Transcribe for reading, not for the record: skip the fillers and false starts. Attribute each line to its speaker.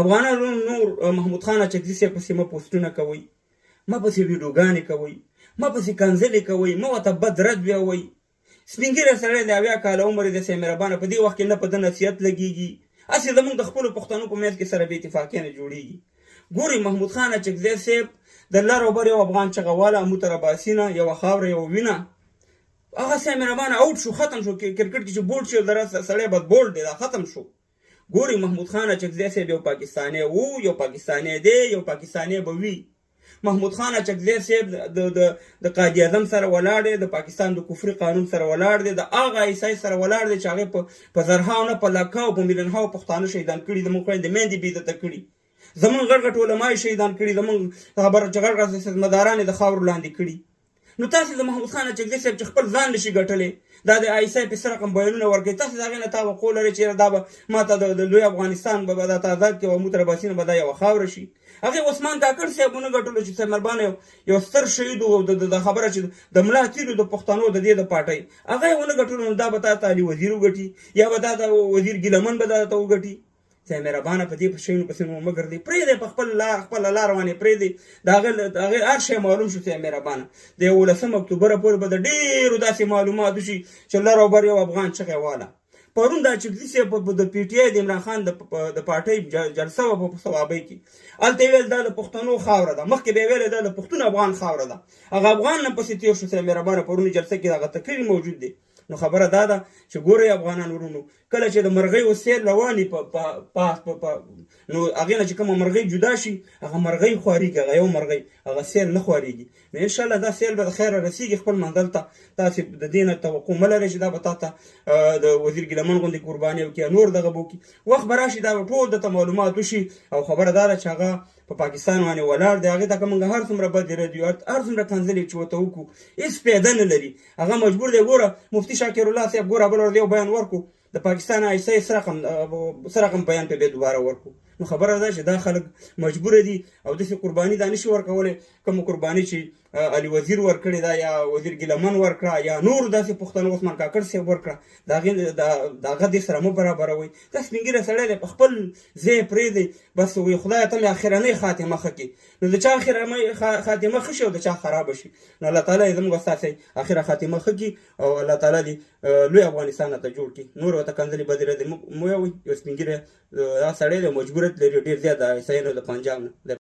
Speaker 1: افغانانو نور محمود خان اچکزي صاحب پسې مه پوسټونه کوئ، مه پسې ویډیوګانې کوئ، مه پسې کنځلې کوئ، مه ورته بد رد ویوئ. سپین ږیری سړی د 70 کاله عمر دی، صاحب مهربانه په دې وخت کې نه په ده نصیحت لګېږي، هسې زموږ د خپلو پښتنو په منځ کې سره بې اتفاقي نه جوړېږي. ګورئ محمود خان اچکزی صاحب د لر او بر یو افغان چغواله موته راباسینه، یوه خاوره یوه وینه، هغه صاحب مهربانه اوټ شو، ختم شو. کرکټ کې چې بولډ شي د سړی بد بولډ دی، دا ختم شو. ګورئ محمود خان اچکزی صاحب یو پاکستانی و، یو پاکستانی دی، یو پاکستانی به وي. محمود خان اچکزی صاحب د قائد اعظم سره ولاړ دی، د پاکستان د کفري قانون سره ولاړ دی، د هغه عیسی سره ولاړ دی چې هغې په زرهاو نه په لکهاو په میلیونهاو پښتانه شهیدان کړي، زموږ خویندې میندې بې عزته کړي، زموږ غټ غټ علما یې شهیدان کړي، زموږ خبره چې غټ غټ سیاستمداران یې د خاورو لاندې کړي. نو تاسې د محمود خان اچکزي صاحب چې خپل ځان نشي ګټلی، دا د عیسی په څه رقم بیانونه ورکوي، تاسې د هغې نه توقع لرئ چې دا به ما ته د لوی افغانستان به دا ته آزاد کړي او موږ تر باسینه به دا یوه خاوره شي. هغې عثمان کاکړ صاحب ونه ګټلو چې صاحب مهربانه یو ستر شهید و، د خبره چې د ملا تیرو د پښتنو د دې د پارټۍ هغه یې ونه ګټلو، نو دا به تا ته علي وزیر وګټي یا به دا د وزیر ګیلمن به دا ته وګټي. صاحب مهربانه په دې شیانو پسې مو مه ګرځئ، پرېږدئ په خپله لار باندې پرېږدئ، د هغې هر شی معلوم شو. صاحب مهربانه د 11 اکتوبره پورې به د ډېرو داسې معلوماتو شي چې لر او بر یو افغان چغې واله. پرون د اچکزي صاحب د پي ټي آی د عمران خان د پارټۍ جلسه وه په صوابۍ کې، هلته یې ویل دا د پښتنو خاوره ده، مخکې به یې ویل دا د پښتون افغان خاوره ده، هغه افغان نه پسې تېر شو. صاحب مهربانه پرون جلسه کې هغه تقریر موجود دی. نو خبره دا ده چې ګورئ افغانان ورونو، کله چې د مرغیو سیل روان وي نو هغې نه چې کومه مرغۍ جدا شي، هغه مرغۍ خوارېږي، هغه یو مرغۍ، هغه سیل نه خوارېږي. نو انشاءالله دا سیل به د خیره رسېږي خپل منزل ته. تاسې د دې نه توقع مه لرئ چې دا به تا ته د وزیر ګیلمن غوندې قرباني وکړي یا نور دغه به وکړي. وخت به راشي دا به ټول درته معلومات وشي، او خبره دا ده چې هغه په پاکستان باندې ولاړ دی، هغې ته که موږ هر څومره بد رادیو هر څومره کنځلې چې ورته وکړو هېڅ فایده نه لري. هغه مجبور دی. ګوره مفتي شاکر الله صاحب ګوره بل ورته یو بیان ورکړو، د پاکستان عیسی څه رقم بیان په بیا دوباره ورکړو. نو خبره ده چې دا خلک مجبوره دي او داسې قرباني دا نشي ورکولی کومه قرباني چې علي وزیر ورکړې ده یا وزیر ګیلمن ورکړه یا نور داسې پښتنو عثمان کاکړ صاحب ورکړه، د هغه دې سره مه برابروئ. دا سپین ږیری سړی دی، په خپل ځای پرېږدئ، بس وایي خدایه ته مې اخرنۍ خاتمه ښه کړي. نو د چا خاتمه ښه شي او د چا خرابه شي، نو الله تعالی یې زموږ ستاسې اخره خاتمه ښه کړي او الله تعالی دې لوی افغانستان راته جوړ کړي. نور ورته کنځلې بدې ردې مه وایئ. یو سپین ږیری دا سړی دی، مجبوریت لري ډېر زیات د عیسیانو د پنجاب نه.